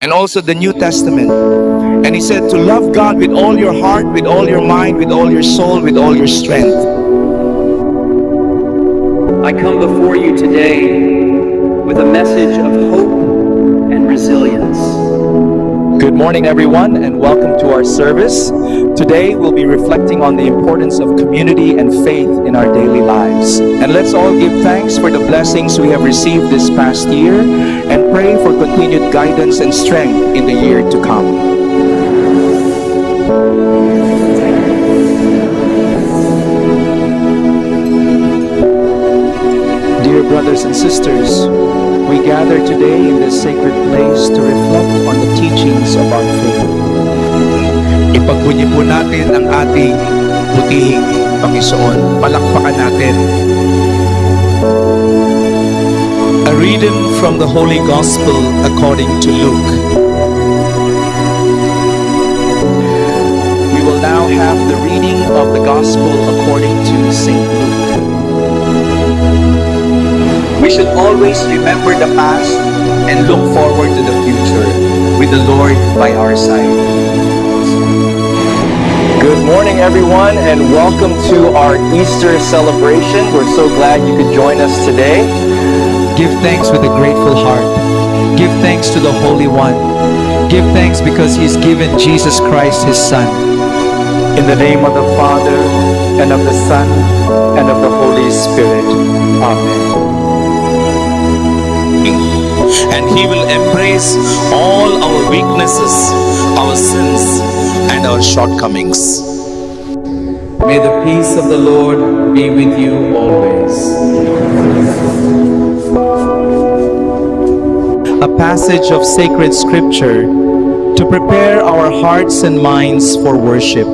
and also the New Testament. And he said to love God with all your heart, with all your mind, with all your soul, with all your strength. I come before you today with a message of hope and resilience. Good morning, everyone, and welcome to our service. Today, we'll be reflecting on the importance of community and faith in our daily lives. And let's all give thanks for the blessings we have received this past year and pray for continued guidance and strength in the year to come. Dear brothers and sisters, we gather today in this sacred place to reflect on the teachings of our faith. Ipagbunyi po natin ang ating butihing Panginoon. Palakpakan natin. A reading from the Holy Gospel according to Luke. We will now have the reading of the Gospel according to St. Luke. We should always remember the past and look forward to the future with the Lord by our side. Good morning, everyone, and welcome to our Easter celebration. We're so glad you could join us today. Give thanks with a grateful heart. Give thanks to the Holy One. Give thanks because He's given Jesus Christ, His Son. In the name of the Father, and of the Son, and of the Holy Spirit. Amen. And He will embrace all our weaknesses, our sins, and our shortcomings. May the peace of the Lord be with you always. A passage of sacred scripture to prepare our hearts and minds for worship.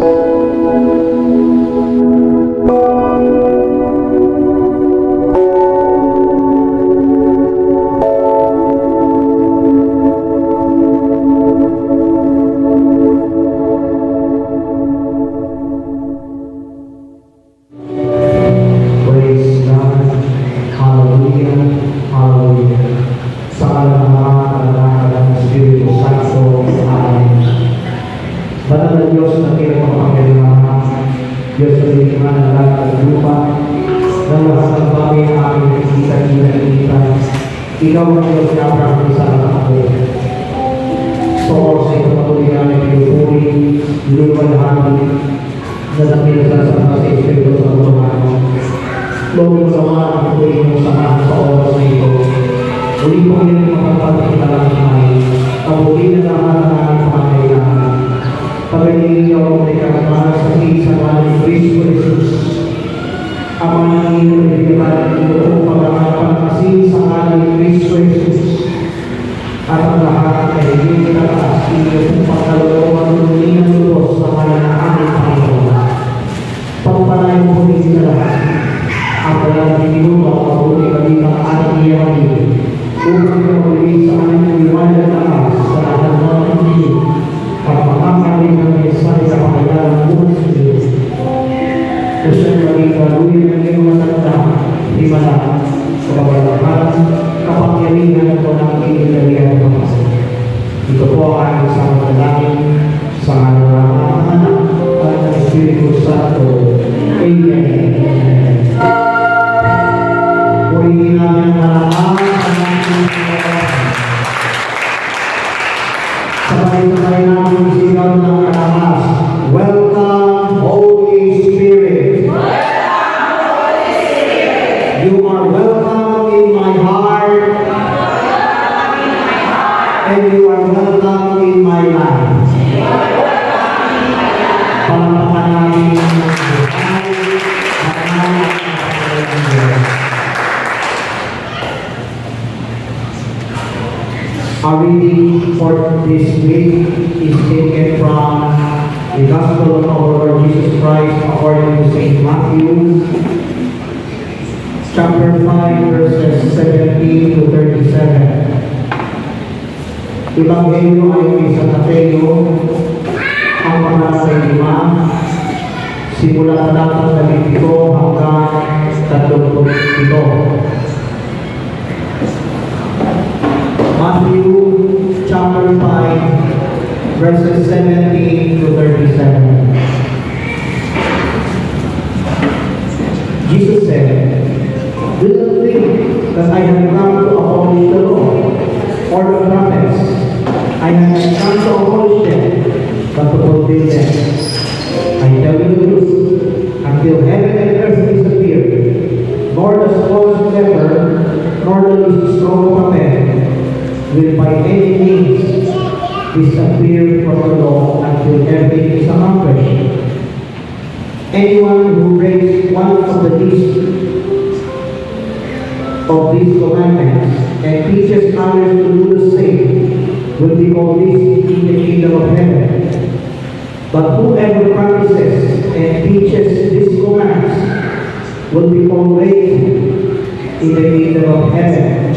Ikaw ang Diyos na prangkisa ng ako. So, sa ikapatuloy namin pinupuri, luwalhati, na nakilala sa Espiritu sa Romano. Lord, masawa ang tuloy mo sa oras na ito. Uli po yung mapapagkita lang ay, pabuli na lahat ng aming pangangailangan. Pagaliin niyo ang may kakamahan sa isa ng Kristo Jesus. Ama ng iyong ibigay ito pagkakasin sa ngalan ni Kristo Jesus. At ang lahat ay hindi nataas iyong pagkalooban ng ng Diyos sa ngalan ng aming Panginoon. Pagpalain po din sa lahat. Ang dalang minuto ang mabuti kami ng ating iyanin. Upang ikaw sa aming iwanan na sa lahat ng mga hindi. Pagpapakalit ng mensahe sa pangalaman ng Diyos. Gusto maging gagawin ng iyong matanda, himala, kapagalakan, kapangyarihan ito ng iyong kapasok. Ito po ang isang dalangin sa ngalan ng Anak at ng Espiritu Santo. Amen. Purihin namin ang malakas ang ating kapasok. Sabay-sabay namin isigaw ng malakas. Welcome, Holy Spirit. You are welcome in my heart, and you are welcome in my life. Palamakan namin ang Our reading for this week is taken from the Gospel of our Lord Jesus Christ according to St. Matthew, chapter 5, verses 17 to 37. Ebanghelyo ayon sa Mateo, ang pangalawang 5, simula sa dapat sa 20 hanggang 37. Matthew chapter 5 verses 17 to 37. Jesus said, "Do not think that I have come to abolish the law or the prophets. I have not come to abolish them, but to fulfill them. I tell you the truth, until heaven and earth disappear, nor the smallest letter, nor the least stroke of a pen, will by any means disappear from the law until everything is accomplished. Anyone who breaks one of the least of these commandments and teaches others to do the same will be called least in the kingdom of heaven. But whoever practices and teaches these commands will be called great in the kingdom of heaven.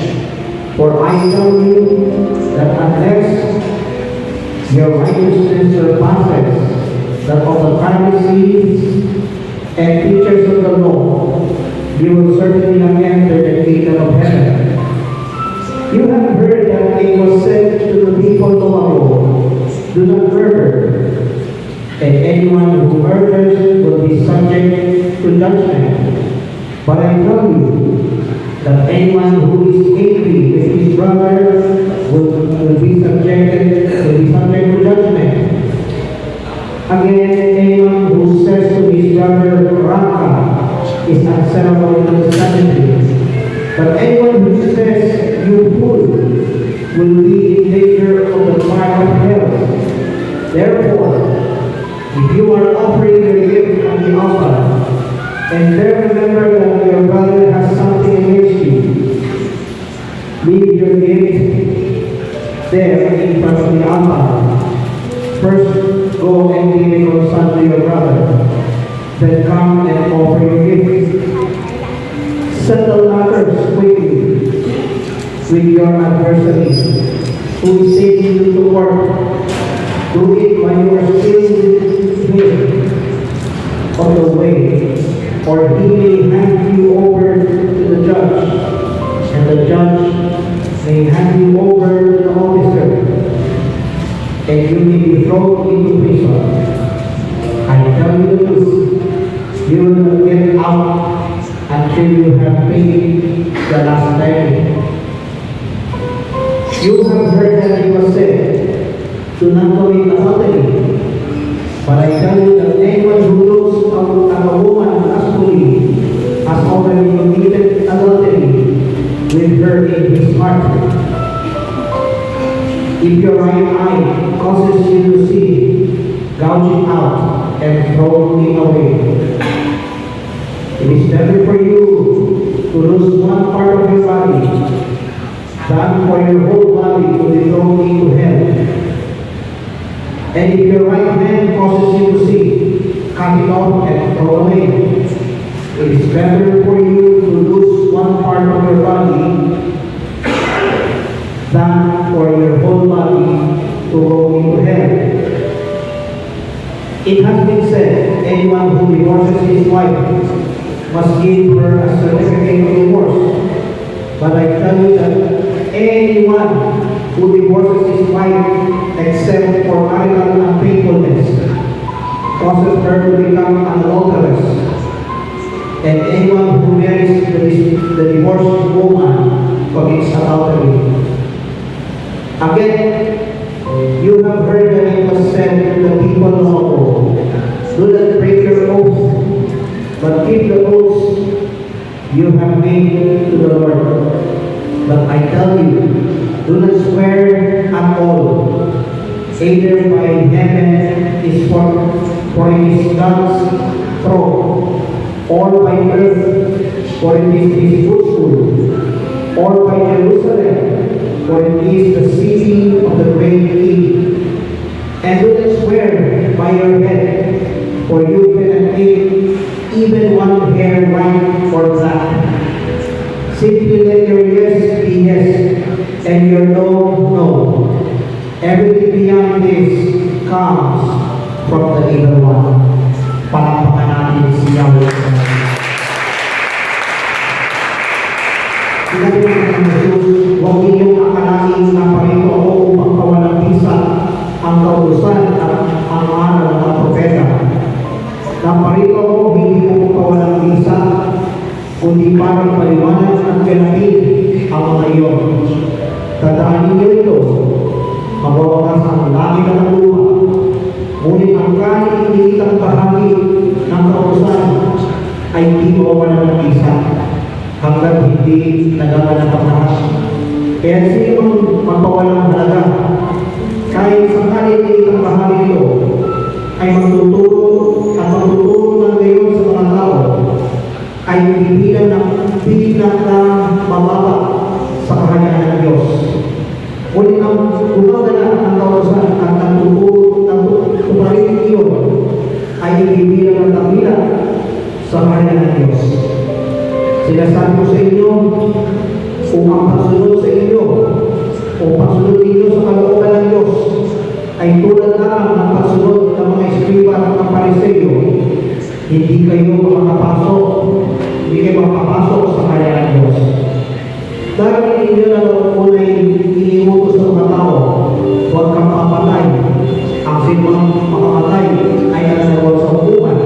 For I tell you that unless your righteousness surpasses that of the Pharisees and teachers of the law, you will certainly not enter the kingdom of heaven. You have heard that it was said to the people long ago, do not murder, and anyone who murders will be subject to judgment. But I tell you that anyone who is angry with his brother will be subject to judgment. Again, anyone who says to his brother, Raka, is unsettled in the Sanhedrin. But anyone who says, you fool, will be in danger of the fire of hell. Therefore, if you are offering your gift on the altar, and there remember that your brother has something against you, leave your gift there in front of the altar. First, go and be reconciled to your brother. Then come and offer your gift. Settle matters quickly with your adversary, who is taking you to court. Do it while you are still here on the way, or he may hand you over to the judge, and the judge may hand you over to the officer, and you may be thrown into prison. I tell you the truth, you will not get out until you have paid the last penny. You have heard that it was said, do not commit adultery. But I tell you that anyone who looks at a woman lustfully has already committed adultery with her in his heart. If your right eye causes you to sin, gouge it out and throw it away. It is better for you to lose one part of your body than for your whole body to be thrown into hell. And if your right hand causes you to sin, cut it off and throw away. It is better for you to lose one part of your body than for your whole body to go into hell. It has been said, anyone who divorces his wife must give her a certificate of divorce. But I tell you that anyone who divorces his wife except for marital unfaithfulness causes her to become an adulteress. And anyone who marries the divorced woman commits adultery. Again, you have heard that it was said to the people long ago, do not break your oath, but keep the oaths you have made to the Lord. But I tell you, do not swear at all, either by heaven is for it is God's throne, or by earth, for it is his footstool, or by Jerusalem, for it is the city of the great king. And do not swear by your head, for you cannot make even one hair white or black. Simply let your yes be yes, and your no, no. Everything beyond this comes from the evil one. Palakpakan natin si Yahweh. Sinabi ng Jesus, huwag ninyong akalain na parito ako upang kawalang bisa ang kautos ay hindi mawawalan ng isa hanggang hindi nagaganap ang lahat. Kaya sino mang mapawalang halaga, kahit sakali ang bahagi nito ay magtuturo at magtuturo ng gayon sa mga tao, ay bibilang ng mababa sa kahayaan ng Diyos. Ngunit ang gumagana ang kawasan at ang tuparin iyon ay ibibilang ng dakila sa kahayaan ng Diyos. Sinasabi ko sa inyo, kung ang pagsunod sa inyo o pagsunod ninyo sa kalooban ng Diyos ay tulad lang ng pagsunod ng mga eskriba at mga pariseyo, hindi kayo makapasok sa kahayaan ng Diyos. Dahil ninyo na noon po na iniutos sa mga tao, huwag kang papatay. Ang sinumang makamatay ay nananawa sa hukuman.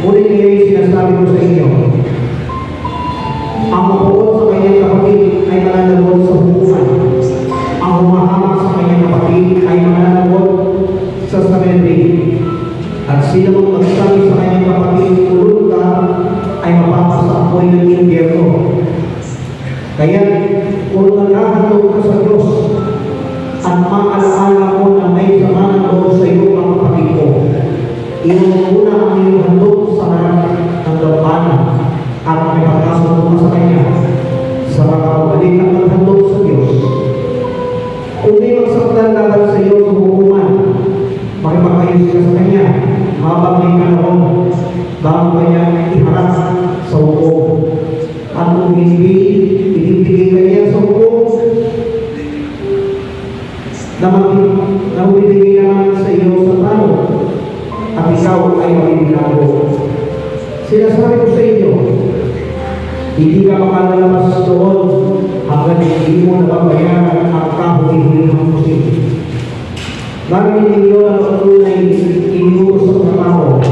Ngunit ngayon sinasabi ko sa inyo, ang mapuot sa kanyang kapatid ay mananawag sa hukuman. Ang humahamak sa kanyang kapatid ay mananawag sa sanedrin. At sino mang magsabi sa kanyang kapatid, tulog ka, ay mapapasakoy ng impyerno. Kaya kung naghahandog ka sa Diyos at maalaala mo na may sama ng loob sa iyo ang kapatid ko, inuuna ang iyong handog sa harap ng dampanan at may pagkasunod mo sa Kanya sa mga kabalik ang maghandog sa Diyos. Kung may magsaktan laban sa iyo sa hukuman, makipagayos ka sa Kanya habang may panahon bago Kanya iharap sa hukom. At kung hindi, ibibigay ka niya sa hukom na ibibigay naman sa iyo sa tao at ikaw ay mabibinago. Sinasabi ko sa inyo, hindi ka makalalabas doon hanggang hindi mo nababayaran ang kahuli-huli ng pusin. Narinig ninyo na noon ay iniutos sa mga tao,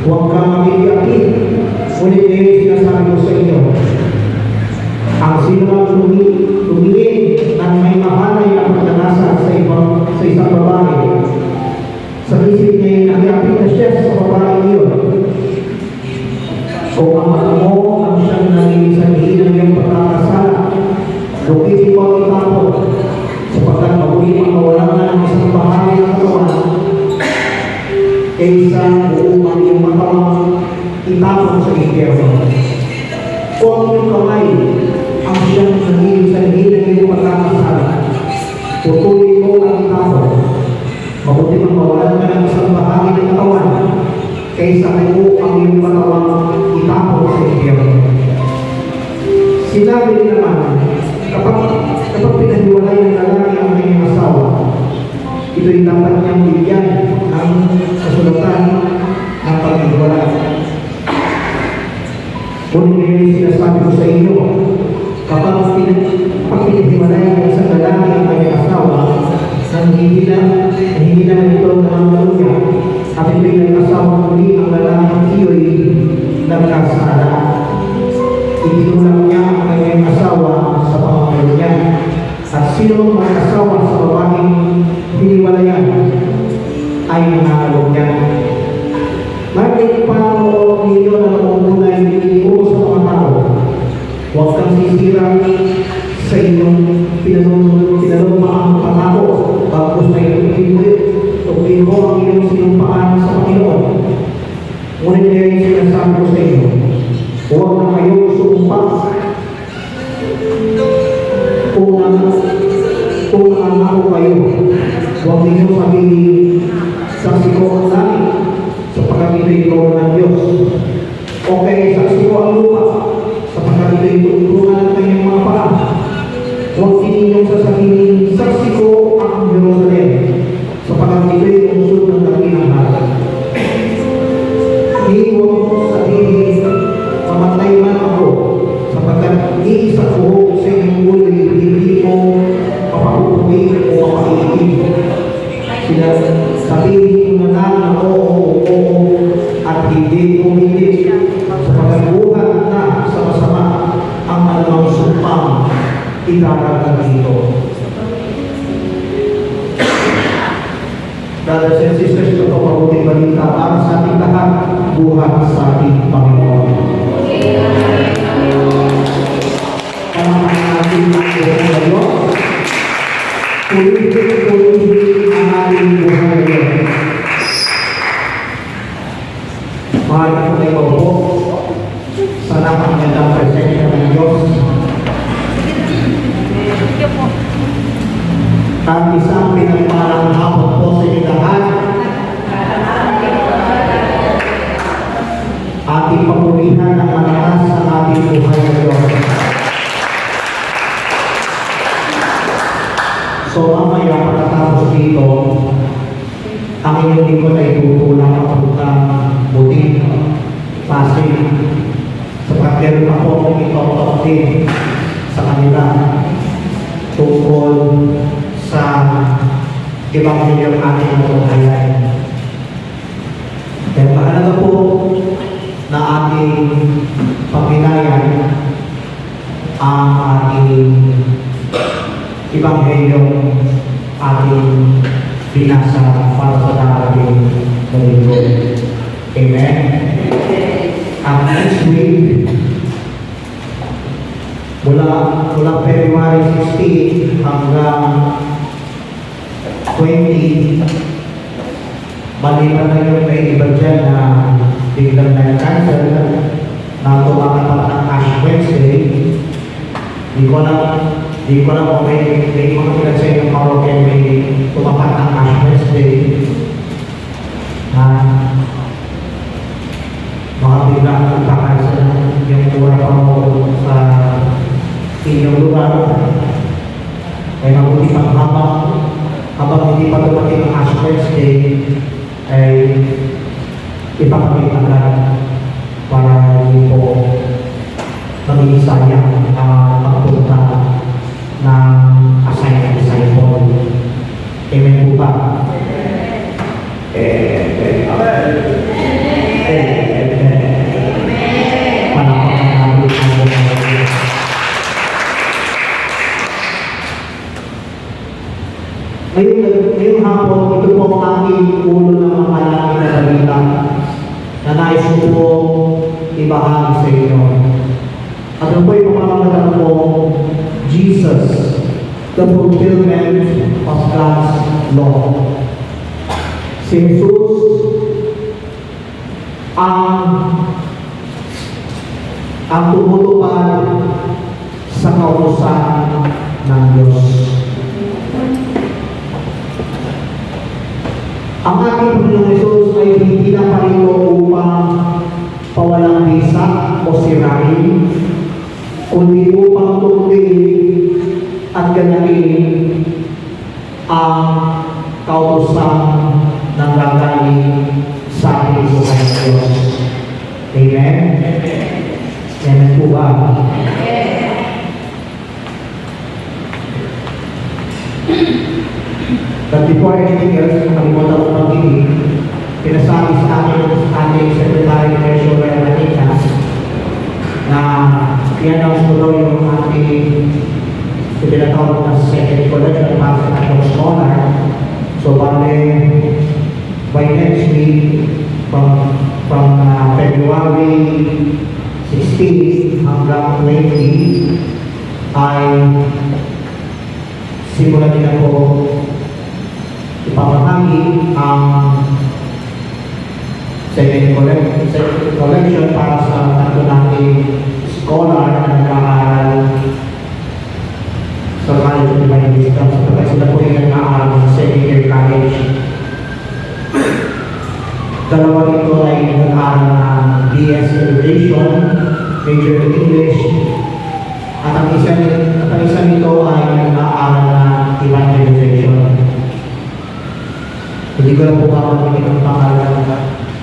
huwag kang mag-iakit. Ngunit ngayon sinasabi ko sa inyo, ang sino ang tumingin ng may mahalay na pagkanasa sa isang babae, sa isip niya ay nag-iakit na siya sa babae niyon. Kung ang mata mo ang siyang nag-iisahin ng iyong pagkakasala, lukitin mo ang itapon, sapagkat mabuti ang mawalan na ng isang bahagi ng katawan, kaysa buong ang iyong matawang itapon sa impyerno. Kung ang iyong kamay ang siyang nag-iisahin ng iyong pagkakasala, putulin mo ang itapon, mabuti ang mawalan na ng isang bahagi ng katawan, kaysa buong ang iyong matawang itapon sa impyerno. Sinabi din naman, kapag pinaghiwalay ng lalaki ang kanyang asawa, ito'y dapat niyang bigyan ng kasulatan ng paghiwalay. Ngunit ngayon sinasabi ko sa inyo, kapag pinaghiwalay ng isang lalaki ang kanyang asawa, nang hindi naman ito namamalo niya, at ito'y nag-asawa muli ang lalaking iyo'y nagkasala. Itinulang niya ang kanyang asawa sa pamamagitan niya. At sino ang asawa sa babaeng hiniwalayan ay nangalog niya. Maraming panahon ninyo na namunay iniuos sa mga tao. Huwag kang sisira sa inyong pinanumang pangako. Bagos na tukin mo ang iyong sinumpaan sa Panginoon. Ngunit ngayon sinasabi ko sa inyo, huwag na kayong sumpa kung nangako kayo. Huwag ninyo sabihin, saksi ko ang langit, sapagkat ito'y tulungan ng Diyos. Okay, saksi ko ang lupa, sapagkat ito'y tulungan ng kanyang mga paa. Huwag din ninyong sasabihin, saksi ko ang Jerusalem, sapagkat ito'y lungsod ng dakilang halat. Hindi huwag mo sabihin, mamatay man ako, sapagkat iisa ko sa inyong uloy, hindi mo mapapupuwi o mapaiitin. Sila sabihin mo na lang na oo, at hindi mo hindi, sapagkat buhat na sa masama ang anumang sumpang itaragdag dito. Brothers and sisters, ito po mabuting balita para sa ating lahat. buhat sa ating Panginoon. Palakpakan natin ang Diyos. Pulih ang ating buhay ngayon. Mahal na po ikaw po sa napakagandang presensya ng Diyos. At isang pinagparang hapon po sa inyo lahat. Ating papulihan ng malakas sa ating buhay ng Diyos. So mamaya pagkatapos dito, ang inyong lingkod ay tutulak papuntang Buting, Pasig, sapagkat meron ako kung itotok din sa kanila tungkol sa Ebanghelyong ating matunghayan. Kaya mahalaga po na ating pagpinayan ang ating Ebanghelyong ating binasa para sa darating na linggo. Amen? Ang next week, mula February 16 hanggang 20, maliban na yung may iba dyan na biglang na-cancel na tumatapat ng Ash Wednesday. Di ko alam kung may mga ilan sa inyong parokya may tumapat ng Ash Wednesday na mga biglang nagkakaisa yung mura pa mo sa inyong lugar. Kaya mabuti pang habang hindi pa dumating ang Ash Wednesday ay ipapakita agad para hindi po maging sayang ang pagpunta ng assigned disciple. Amen po ba? Panapakan natin ang buhay. Ngayong hapon, ito po ang aking ulo ng mga malaki na balita na nais ko po ibahagi sa inyo. At ito po yung pamamagitan po, Jesus, the fulfillment of God's law. Si Jesus ang tumutupad sa kautusan ng Diyos. Ang ating Panginoong Jesus ay hindi na parito upang pawalang bisa o sirain, kundi upang tutuloy at ganahin ang kautusan ng gagaling sa ating buhay ng Diyos. Amen? Amen po ba? But before anything else, nakalimutan ko magiging, pinasabi sa akin ng ating Secretary Treasurer Anita na i-announce ko daw yung ating pinatawag na second collection para sa tatlong scholar. So, by next week, from February 16 hanggang 20, ay simulan din ako ipapahagi ang second collection para sa tatlo nating scholar na nag-aaral sa College of Divine Wisdom. Sapagkat sila po yung nag-aaral sa second year college. Dalawa nito ay nag-aaral ng BS Education, major in English, at ang isa nito ay nag-aaral ng Evangelization. Hindi ko lang po makakabigit ang pangalan ng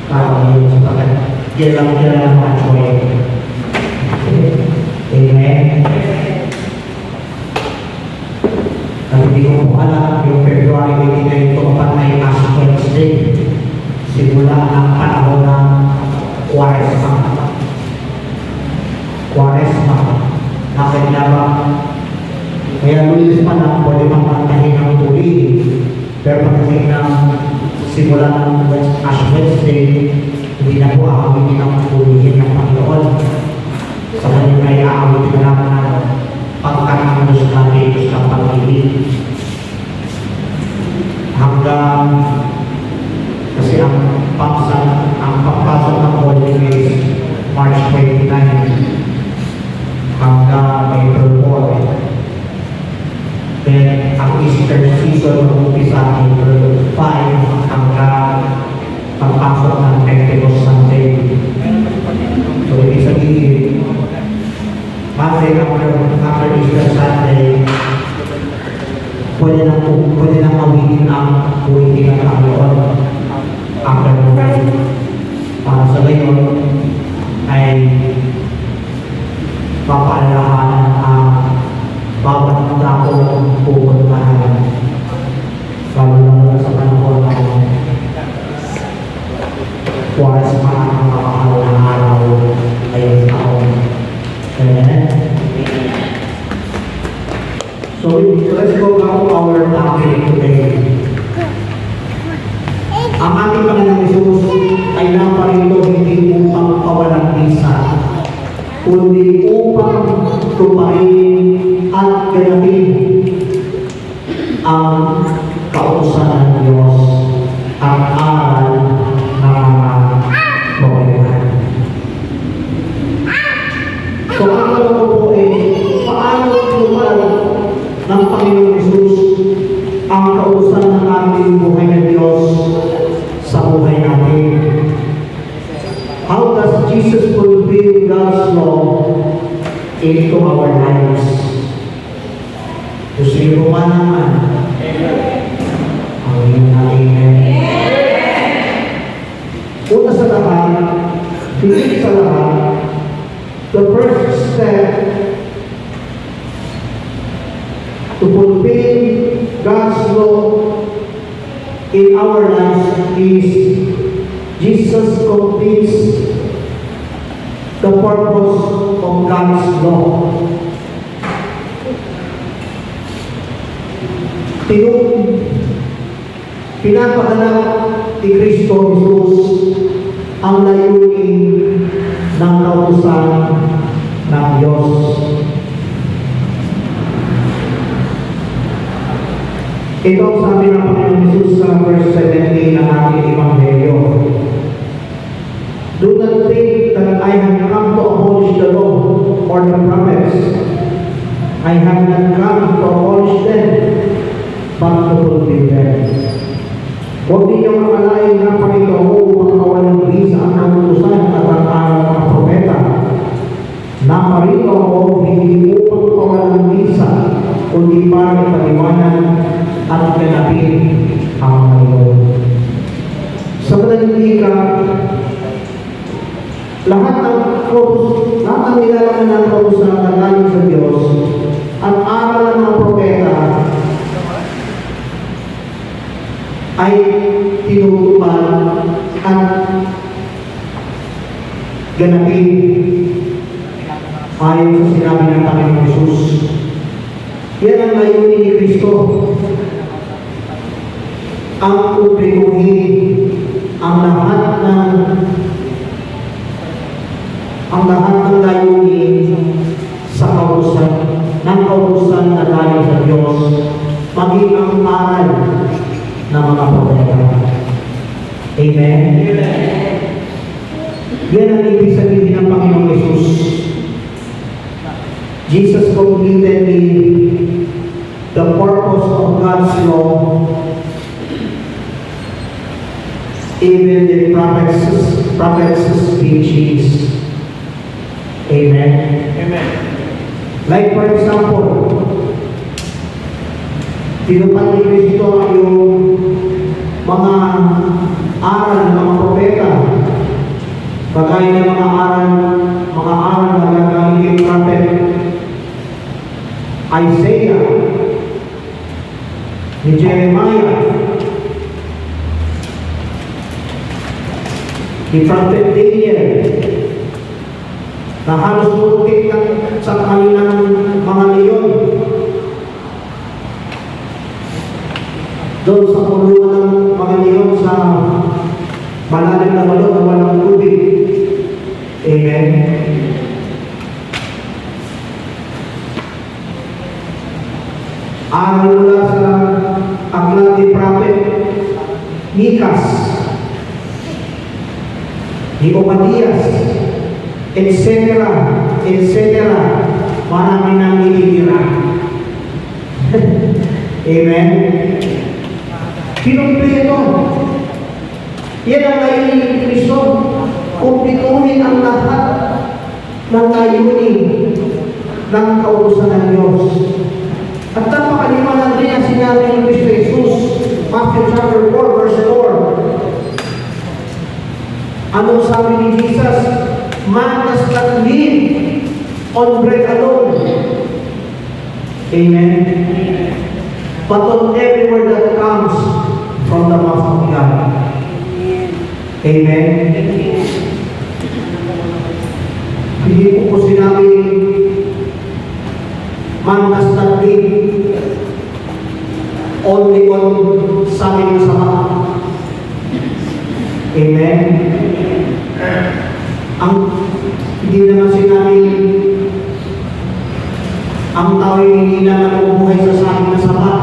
tao yun sapagkat yan lang ang choice. Amen? At hindi ko po alam yung February 29 tumapat na yung Ash Wednesday. Simula ang panahon ng Quaresma. Nakinabang. Kaya lulis pa lang, pwede pang pantahin ng tuli. Pero pagdating ng simula ng Ash Wednesday, hindi Hindi na po aawitin ang pulihin ng Panginoon. Sa kanyang ay aawitin na naman ang pagkakanos natin sa pag-ibig. Hanggang kasi ang pagpasok ng Holy Days, March 29 hanggang April 4. Then, ang Easter season umpisa April 5 hanggang pagpasok ng Pentecost Sunday. So, ibig sabihin, Monday after Easter Sunday, pwede nang awitin ang buhay ng Panginoon after Monday. Para sa ngayon, ay mapaalalahanan ang bawat dakong pupuntahan. Lalo sa panahon ng Quaresma ang mahal na araw ngayong taon. Amen? So let's go back to our topic today. Ang ating Panginoong Hesus ay naparito hindi upang pawalang bisa, kundi upang tuparin at ganapin ang kautusan ng Diyos at aral ng mga problema. So ang alam ko po paano tumal ng Panginoong Hesus ang kautusan ng ating buhay ng Diyos sa buhay natin. How does Jesus fulfill God's law into our lives? Gusto niyo po ba naman? Amen. Una sa lahat, higit sa lahat, the first step to fulfill God's law in our lives is Jesus completes the purpose of God's law. Pinapaganap ni Kristo Jesus ang layunin ng kautusan ng Diyos. Ito ang sabi ng Panginoon Jesus sa verse 17 ng ating Ebanghelyo. Do not think that I have come to abolish the law or the prophets. I have not come to abolish them, but to fulfill them. Huwag ninyong akalain na Panginoon upang kawalang bisa ang kautusan at ang aral ng propeta. Naparito ako hindi upang kawalang bisa, kundi para ipaliwanag at ganapin ang Panginoon. Sa pananalika, lahat ng nilalaman ng kautusan na galing sa Diyos at aral ng propeta ay tinutupad at ganapin ayon sa sinabi ng Panginoong Hesus. Yan ang layunin ni Kristo. Ang uprikuhin ang lahat ng layunin sa kautusan na galing sa Diyos, maging ang aral ng mga propeta. Amen? Yan ang ibig sabihin ng Panginoong Hesus. Jesus completed the purpose of God's law, even the prophets' teachings. Amen? Amen. Like for example, tinupad ni Kristo yung mga aral ng mga propeta, bagay ng mga aral na gagawin ng prophet Isaiah, ni Jeremiah, ni Prophet Daniel, na halos putik sa kanilang mga leyon. Doon sa kulungan ng mga leyon sa Malalim na balon na walang tubig. Amen. Ayon mula sa aklat ni Prophet Mikas, ni Obadias, etc. Marami nang itinira. Amen. Kinumpleto. Yan ang layunin ni Kristo. Kumplituhin ang lahat ng layunin ng kautusan ng Diyos. At napakaliwanag rin ang sinabi ng Kristo Jesus, Matthew chapter 4, verse 4. Anong sabi ni Jesus? Man does not live on bread alone. Amen. But on every word that comes from the mouth of God. Amen. Hindi po sinabi, man does not live only on sabi ng sama. Amen. Hindi naman sinabi, ang tao ay hindi na nabubuhay sa sabi ng sama.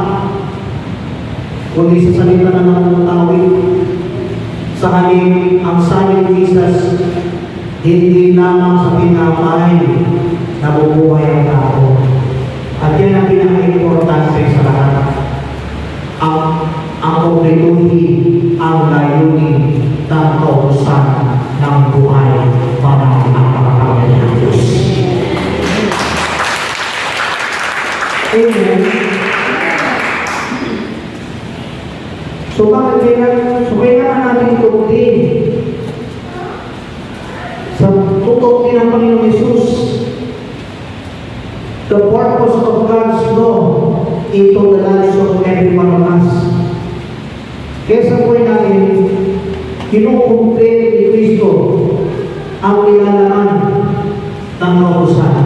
Kundi sa salita na ng tao. Sa halip, ang sabi ni Jesus, hindi lamang sa pinamay nabubuhay ang tao. At yan ang pinaka-importante sa lahat. Ang kumplituhin ang layunin ng kautusan ng buhay para ang pagkakawin ng Diyos. Amen. So bakit kailangan natin tututin sa tututin ng Panginoon Jesus? The purpose of God's law into the lives of every one of us. Kaya sa buhay natin, kinukumpleto ni Kristo ang nilalaman ng kautusan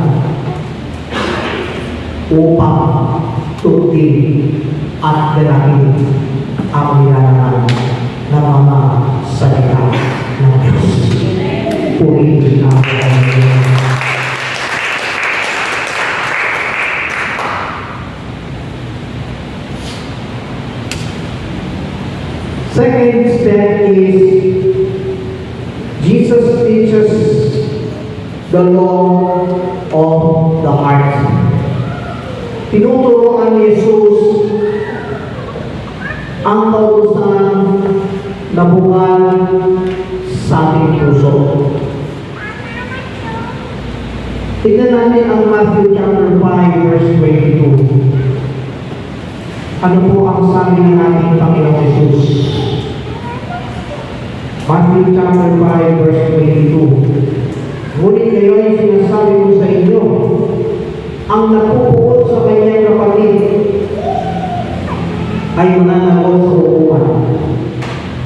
upang tututin at dalangin ang nilalaman ng mga salita ng Diyos. Purihin ang Panginoon. Second step is Jesus teaches the law of the heart. Tinuturoan ni Jesus ang kautusan na bungal sa ating puso. Tingnan natin ang Matthew chapter 5 verse 22. Ano po ang sabi ng ating Panginoong Jesus? Matthew chapter 5 verse 22. Ngunit kayo ay sinasabi ko sa inyo, ang napupuot sa kanyang kapatid ay mananagot sa upuan.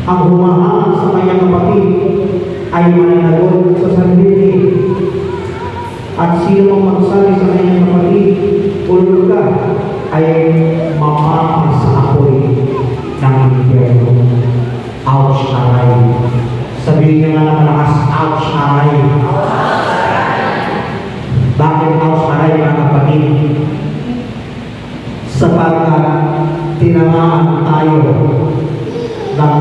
Ang humahangat sa kanyang kapatid ay mananagot sa sanlibutan. At sino mang magsabi sa kanyang kapatid, ulog ka, ay mapapag sa apoy ng impyerno. Ouch, aray. Sabihin niya nga na malakas, ouch, aray. Bakit ouch, aray, mga kapatid? Sapagkat tinamaan tayo ng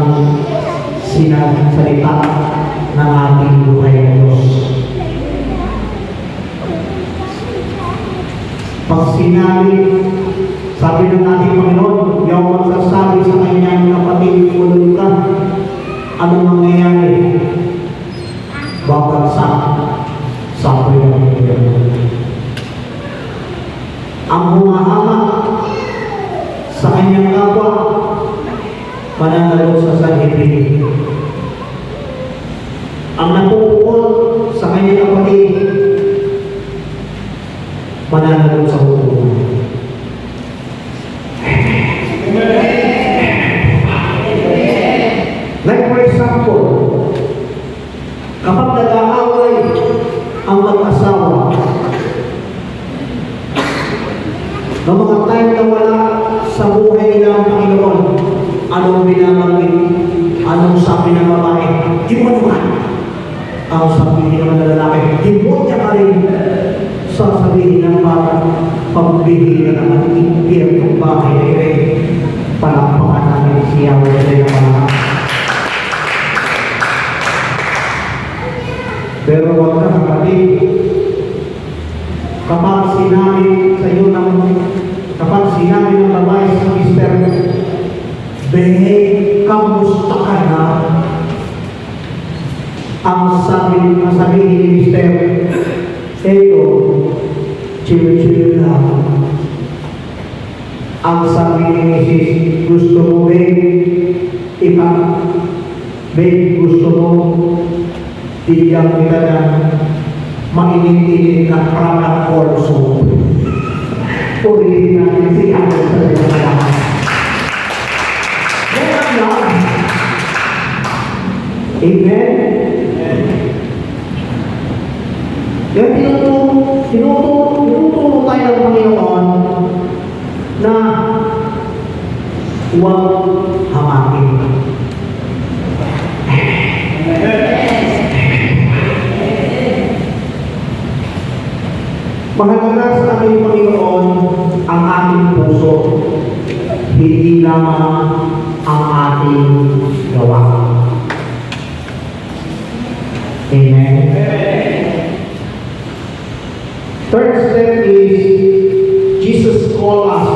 salita ng ating buhay ng Diyos. Pag sinabi, sabi ng ating Panginoon, yung magsasabi sa kanyang kapatid, ulog ka, anong mangyayari? Babagsak sa apoy ng impyerno. Ang humahamak sa kanyang kapwa, mananalo sa sanlibutan. Ang napupukol sa kanyang kapatid, mananalo sa hukuman. Like for example, kapag nag-aaway ang mag-asawa, ng mga time na wala sa buhay nila ang Panginoon, anong binabanggit? Anong sabi ng babae? demonyo ka. Ang sabihin naman ng lalaki, demonyo ka rin. Sasabihin ng bata, pagbibigyan ka naman, impyerno bahay na rin. Palakpakan namin siya o sa iyo mga. Pero huwag ka kapatid, kapag sinabi sa iyo kapag sinabi ng babae sa mister, behave, kamusta ka na? Ang sabihin ni mister, eto, chill-chill lang. Ang sabi ni Mrs. gusto mo, babe, babe, gusto mo, bigyan kita ng mainit-init na product also. Purihin natin si Ako sa mga. Ganyan lang. Amen? Kaya tinuturo tayo ng Panginoon na huwag hamakin. Mahalaga sa ating Panginoon ang ating puso, hindi lamang ang ating gawa. Amen? Third step is Jesus called us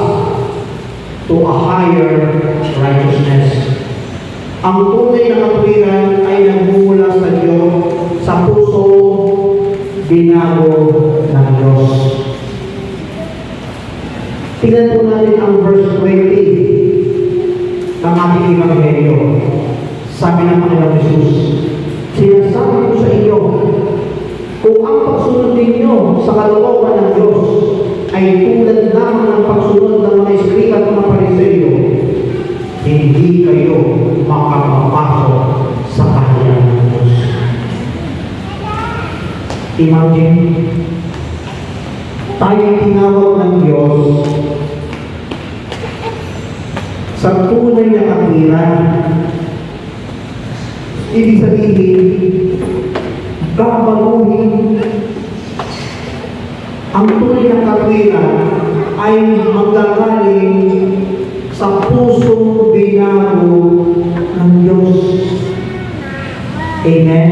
to a higher righteousness. Ang tunay na katwiran ay nagmumula sa Diyos, sa puso, binago ng Diyos. Tingnan po natin ang verse 20 ng ating Ebanghelyo. Sabi ng Panginoon Jesus, sinasabi ko sa iyo, kung ang pagsunod ninyo sa kalooban ng Diyos ay tulad lamang ng pagsunod ng mga eskrita at mga Pariseo, hindi kayo makakapasok sa kaharian ng Diyos. Imagine, tayo tinawag ng Diyos sa tunay na katwiran. Ibig sabihin, babaguhin ang tunay na katwiran ay manggagaling sa puso binago ng Diyos. Amen?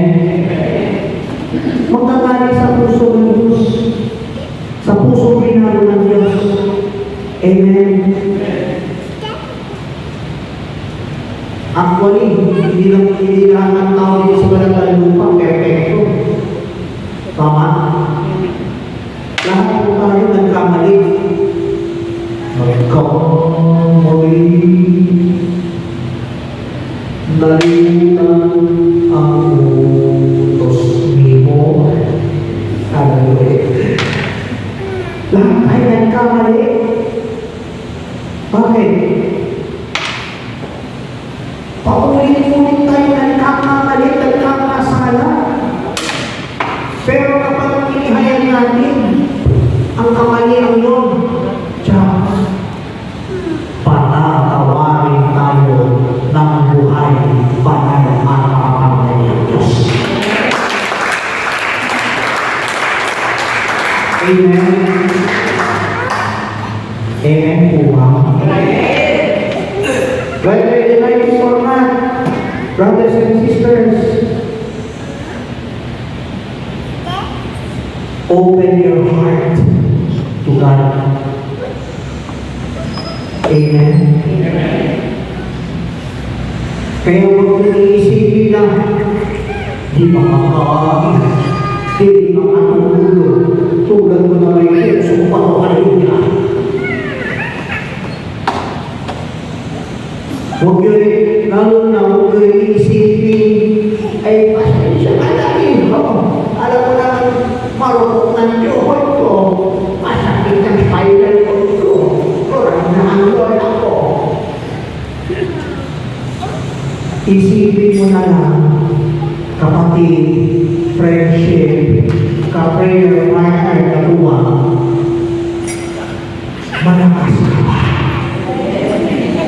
Manggagaling sa puso ng Diyos, sa puso binago ng Diyos. Amen? Actually, hindi lahat ng tao dito sa Balagay Lupa perfecto. Tama? Lahat po tayo nagkamali. Nagkamali. Nalimutan ang utos mo. Hallelujah. Lahat tayo nagkamali. Bakit? Paulit-ulit tayo nagkakamali, nagkakasala. Pero kapag inihayag natin ang kamalian yun, tiyak, patatawarin tayo ng buhay banal at makakamali ng Diyos. Amen? Amen po ba? Whether you like it or not, brothers and sisters, open your heart to God. Amen? Kaya huwag nang iisipin na, di makakain, di makatulog, tulad mo na may Diyos, hallelujah. Huwag yun, lalo na huwag yun iisipin, ay pasensya ka na rin. Alam mo naman, marunong ng Diyos ko, masakit ng spinal cord ko, kurang na ang Lord ako. Isipin mo na lang, kapatid, friendship, ka-prayer, partner, katuwang, malakas ka ba?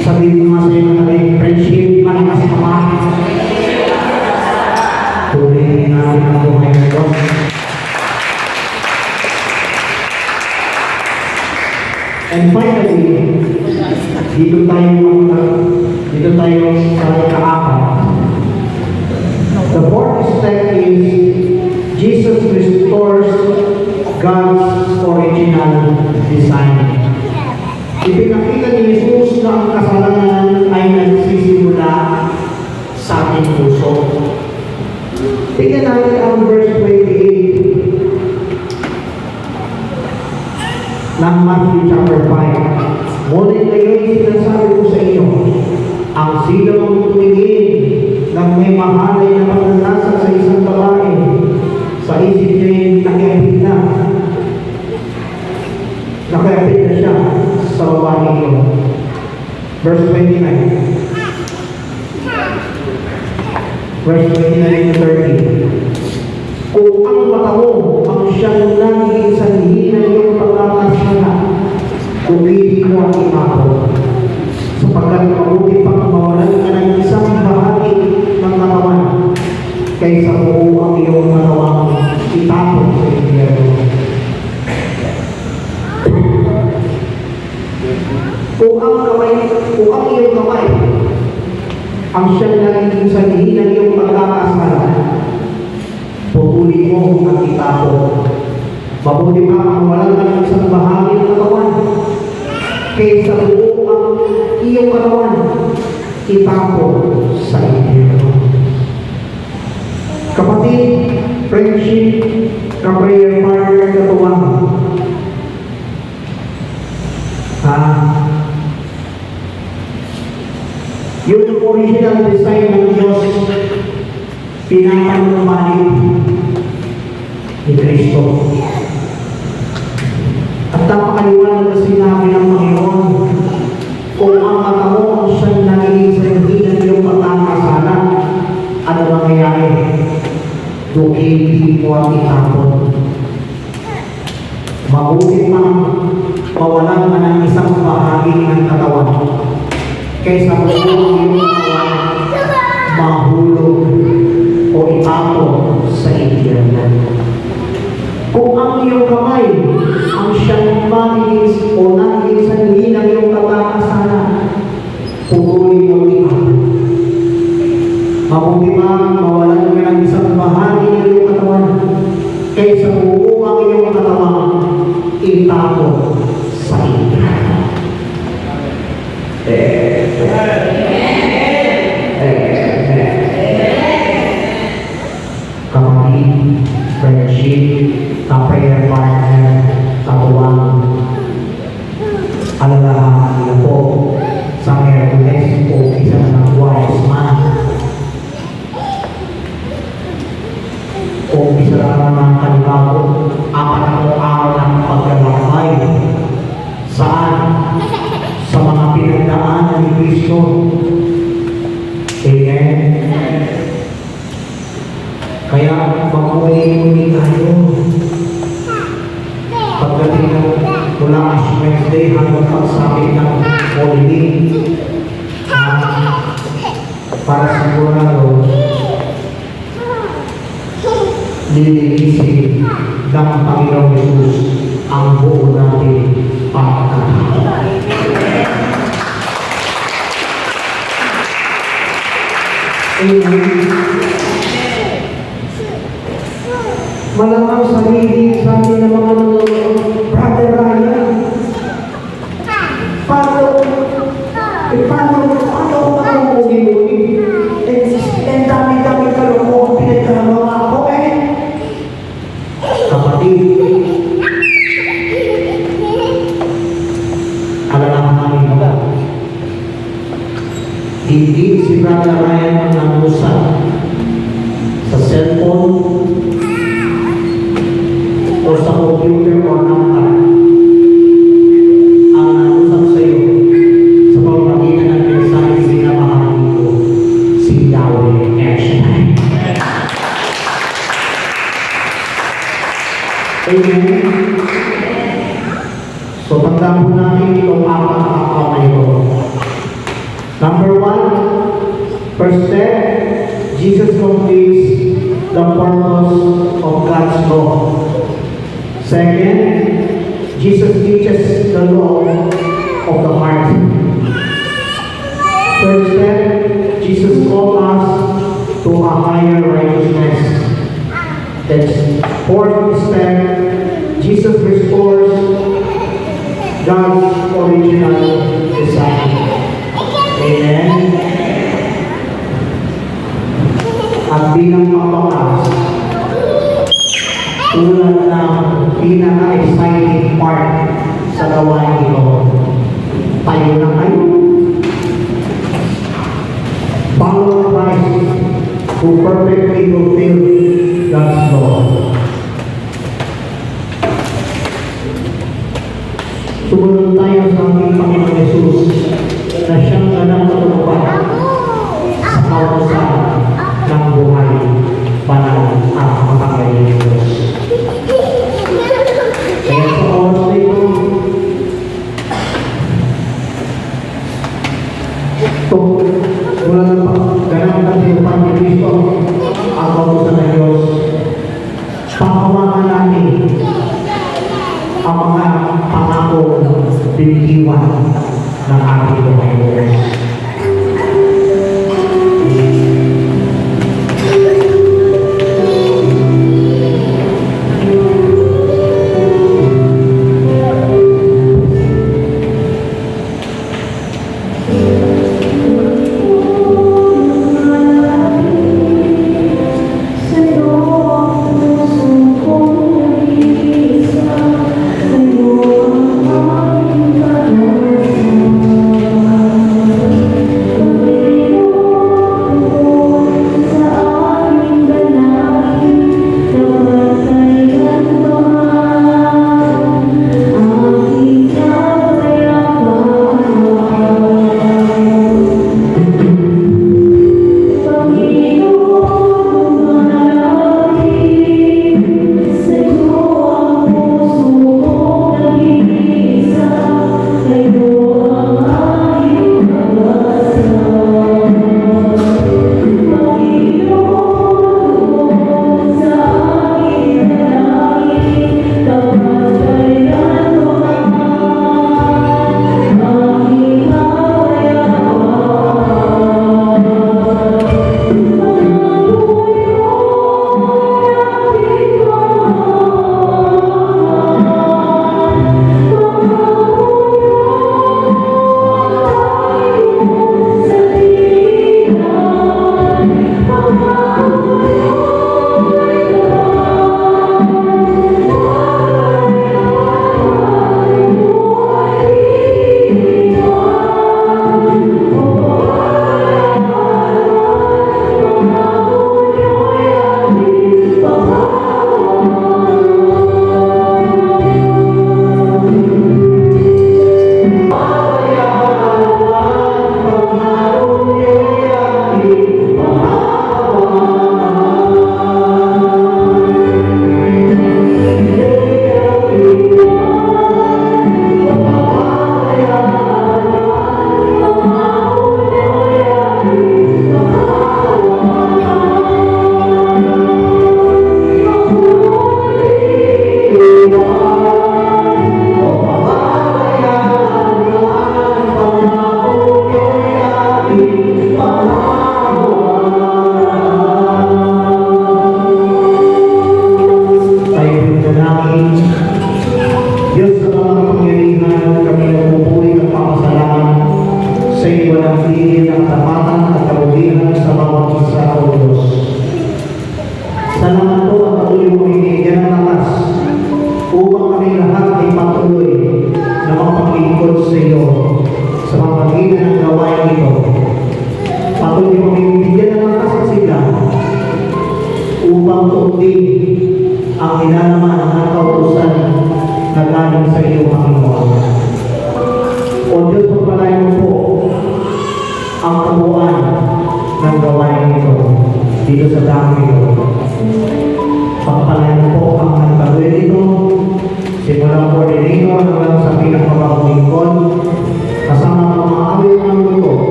Sabihin mo nga sa'yo na friendship, malakas ka ba? tayo sa ikaapat. The fourth step is Jesus restores God's original design. Ipinakita ni Jesus na ang kasalanan ay nagsisimula sa ating puso. Tingnan natin ang verse 28 ng Matthew chapter 5. Ngunit ngayon sinasabi ko sa inyo, ang sino ang tumingin ng may mahalay na pagnanasa sa isang babae, sa isip niya nakayapit na siya sa babae ito. Verse 29. Verse 29 to 30. Kung ang mata mo ang siyang naging sanhi na iyong pagkakasala, pumili mo ang imapo, sapagkat mabuti pang mawalan ka ng isang bahagi ng katawan kaysa buo ang iyong katawang itapon sa impyerno. Kung ang iyong kamay ang siyang naging sanhi ng iyong pagkakasala, pupuli mo ang itapon. Mabuti pa ang walang ka ng isang bahagi ng katawan kaysa buo ang iyong katawan itapon sa impyerno. Kapatid, friendship, ka-prayer partner, katuwang, yung original design ng Diyos pinapanumalik ni Kristo. At napakaliwanag na sinabi ng Panginoon, kung ang mata mo ang siyang naging sanhi ng iyong pagkakasala, ano mangyayari? Dukili mo ang itapon. Mabuti pang mawalan ka ng isang bahagi ng katawan kaysa buo ang iyong katawan mahulog o itapon sa impyerno. Kung ang iyong kamay ang siyang manilis o naging sanhi ng iyong pagkakasala, pupuli mo itapon. Mabuti pang mawalan ka ng isang bahagi ng iyong katawan kaysa buo ang iyong katawan itapon sa impyerno. Kapatid, friendship, ka-prayer partner, katuwang, alalahanan niyo po sa Hercules o isa ng wise man o isa ng kanibago, apat na araw ng paglalakbay. Saan? Sa mga pinagdaanan ni Kristo. Amen. Kaya mag-uli tayo. Pagdating ng mula Ash Wednesday hanggang pagsapit ng holiday, para sigurado lilinisin ng Panginoong Jesus ang buo natin pagkakataon. Amen. Malamang sarili sa atin ng mga nanonood, Brother Ryan, paano ako muli-muli? And dami-dami kaloko, pinagkalawa ako kapatid, alalahanin mo ba? Hindi si Brother Ryan ang nangusap sa cellphone o sa computer o number. Ang nangusap sa iyo sa pamamagitan ng mensahe sinamahan ko si Yahweh Eshai. Amen. So tandaan po natin itong apat na kakao ito. Number 1, first step, Jesus completes the purpose of God's law. Second, Jesus teaches the law of the heart. Third step, Fourth step, Jesus restores God's original design. Amen? At bilang pangwakas, tulad ng pinaka-exciting part sa gawain ito, tayo na kayo. Follow Christ who perfectly fulfilled God's law. Sumunod tayo sa ating Panginoon Jesus na siyang ganang matulungan sa kautusan ng buhay, banal at makapangyarihan ng Diyos. Kaya sa oras na ito, mula ng ganang kasinupan ni Kristo ang kautusan ng Diyos, panghawakan natin ang mga pangako binitiwan ng ating Panginoon.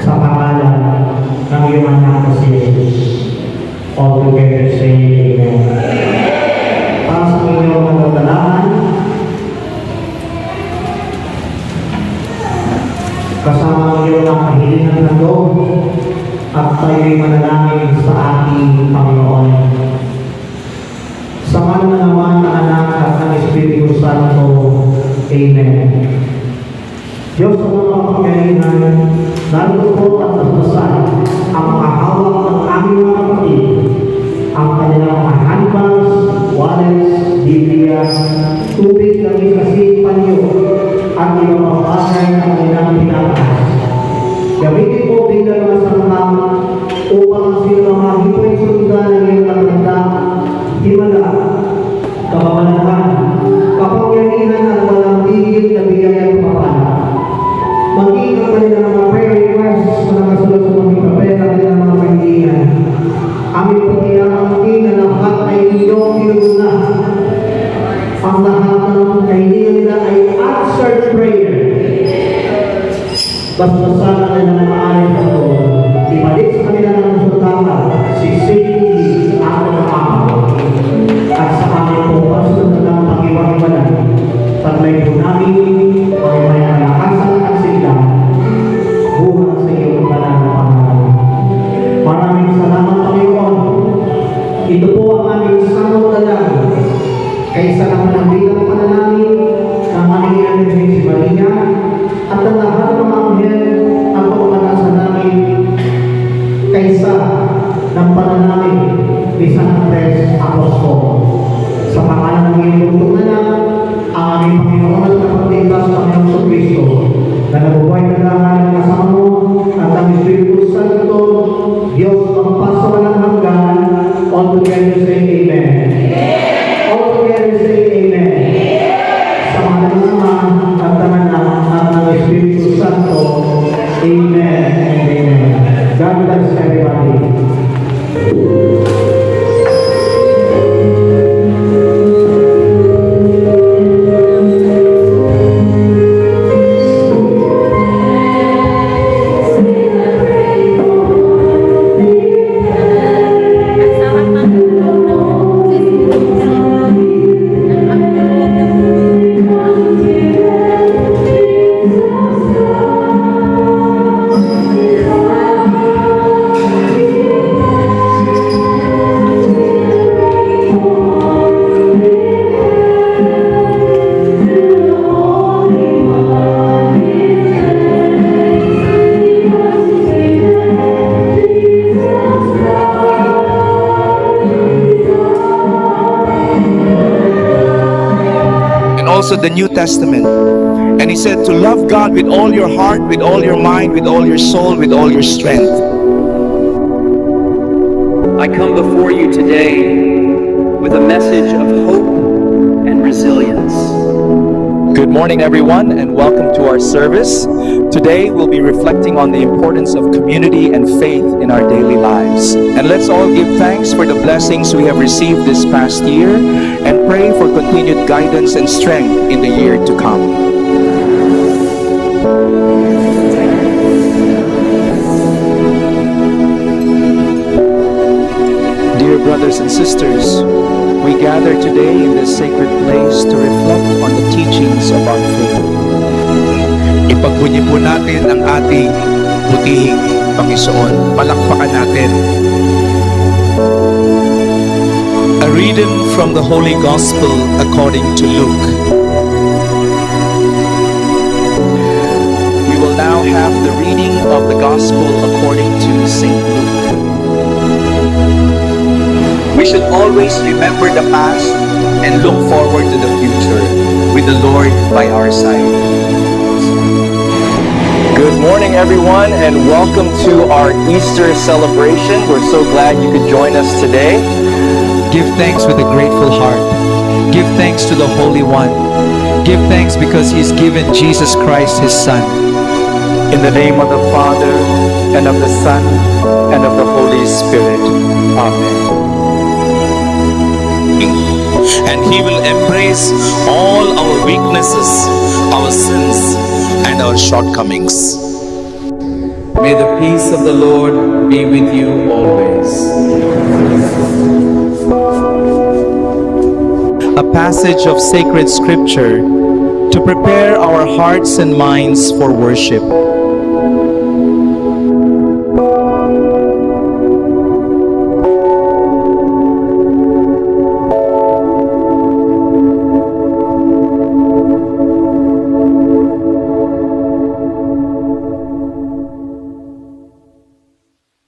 Sa pangalan ng iyong anak na si Jesus. kasama ng iyong kahilingan ng loob at tayo'y manalangin sa ating Panginoon. Sa ngalan ng Ama, ng Anak at ng Espiritu Santo. Amen. Diyos sa mga kapangyarihan, narito po at nasdasan ang makahawak ng aming mga kapatid, ang kanilang mga handbags, wallets, Biblia, tubig ng kasi panyo, at ibang mga bagay na kanilang pinataas. Gamitin po bilang mga sanghang upang ang sila mga hipoy sundan ng iyong natanda, himala, kapamanahan, kapangyarihan at walang tigil na biyayang papala. Maging ang kanilang mga prayer requests na nakasulot sa mga papel ng kanilang mga kaibigan. Aming pagkiyakapin na lahat ay inyong tinuna. Ang lahat ng kaibigan nila ay answered prayer. Basta sana na ng maaari na ito, ibalik sa kanila ng sultana, si Sydney ang nakakaw. At sa aming po, pasunod ng pag-iwag-iwanan, taglay po namin ang may malakasan at sigla, buhat sa iyong banal na Panginoon. Maraming salamat, Panginoon. Ito po ang aming sanong dalangin. Kaysa naman ang bilang panalangin ng aming inanibig si Maria at ang lahat ng mga anghel ang pagpapanasan namin kaysa ng panalangin ni San Andres Apostol. Sa pangalan ng iyong tuntunan ang aming Panginoon at kapatigas ng Panginoon Kristo na nabubuhay na lahat ng kasama mo at ang Espiritu Santo, Diyos magpasa walang hanggan. All together say Amen. All together say Amen. Sa mga naman at naman at ng Espiritu Santo. Amen and Amen. God bless everybody. Also the New Testament. And he said to love God with all your heart, with all your mind, with all your soul, with all your strength. I come before you today with a message of hope and resilience. Good morning, everyone, and welcome to our service. Today we'll be reflecting on the importance of community and faith in our daily lives. And let's all give thanks for the blessings we have received this past year and pray for continued guidance and strength in the year to come. Dear brothers and sisters, we gather today in this sacred place to reflect on the teachings of our faith. Ipagbunyi po natin ang ating butihing Panginoon. Palakpakan natin. A reading from the Holy Gospel according to Luke. We will now have the reading of the Gospel according to St. Luke. We should always remember the past and look forward to the future with the Lord by our side. Good morning, everyone, and welcome to our Easter celebration. We're so glad you could join us today. Give thanks with a grateful heart. Give thanks to the Holy One. Give thanks because He's given Jesus Christ, His Son. In the name of the Father, and of the Son, and of the Holy Spirit. Amen. And He will embrace all our weaknesses, our sins, and our shortcomings. May the peace of the Lord be with you always. A passage of sacred scripture to prepare our hearts and minds for worship.